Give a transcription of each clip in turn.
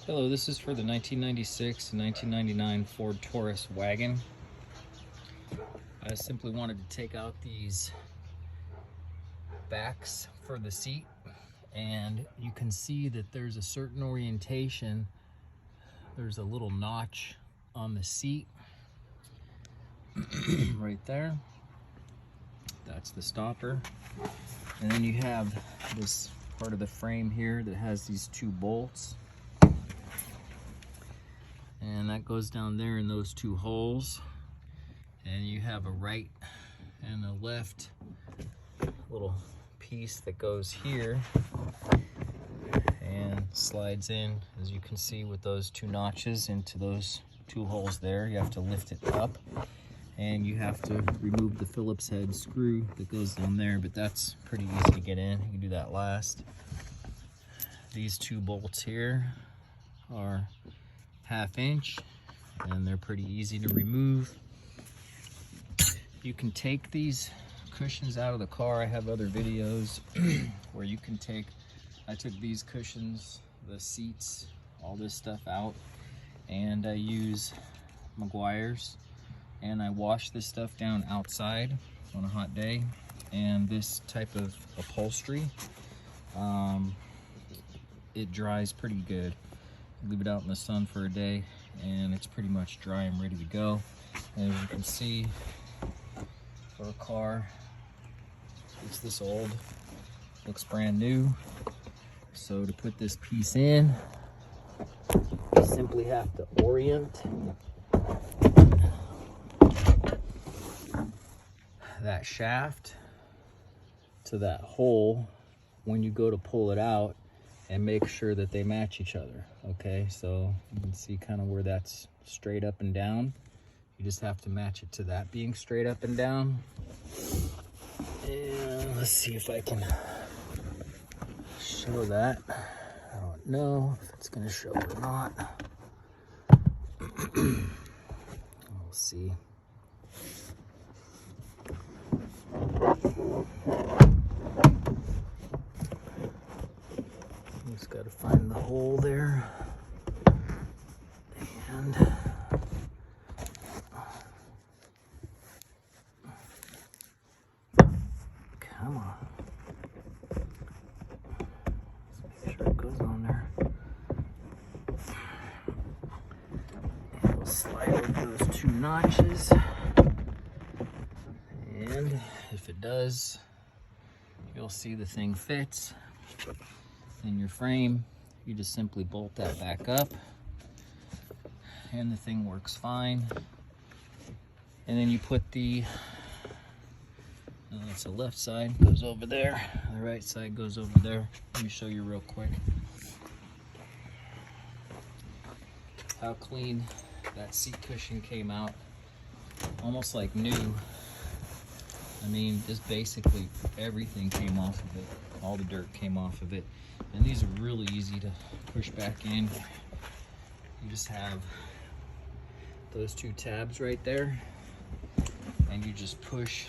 Hello, this is for the 1996 and 1999 Ford Taurus Wagon. I simply wanted to take out these backs for the seat, and you can see that there's a certain orientation. There's a little notch on the seat right there. That's the stopper. And then you have this part of the frame here that has these two bolts. And that goes down there in those two holes. And you have a right and a left little piece that goes here and slides in, as you can see, with those two notches into those two holes there. You have to lift it up, and you have to remove the Phillips head screw that goes down there, but that's pretty easy to get in. You can do that last. These two bolts here are 1/2 inch, and they're pretty easy to remove. You can take these cushions out of the car. I have other videos where you can take, I took these cushions, the seats, all this stuff out, and I use Maguires, and I wash this stuff down outside on a hot day. And this type of upholstery, it dries pretty good. Leave it out in the sun for a day and it's pretty much dry and ready to go. And as you can see, for a car, it's this old, looks brand new. So to put this piece in, you simply have to orient that shaft to that hole when you go to pull it out, and make sure that they match each other. Okay, so you can see kind of where that's straight up and down. You just have to match it to that being straight up and down. And let's see if I can show that. I don't know if it's gonna show or not. We'll see. Just got to find the hole there, and come on, let's make sure it goes on there. And we'll slide over those two notches, and if it does, you'll see the thing fits in your frame. You just simply bolt that back up and the thing works fine. And then you put the, that's the left side, goes over there, the right side goes over there. Let me show you real quick how clean that seat cushion came out, almost like new. I mean, just basically everything came off of it. All the dirt came off of it. And these are really easy to push back in. You just have those two tabs right there, and you just push,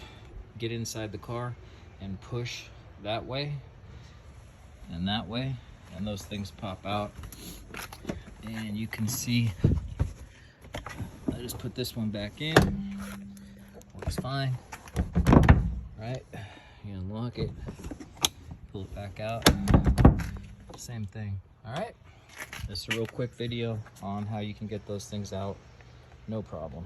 get inside the car and push that way and that way, and those things pop out. And you can see, I just put this one back in, works fine. Right, you unlock it, pull it back out, same thing. All right, just a real quick video on how you can get those things out, no problem.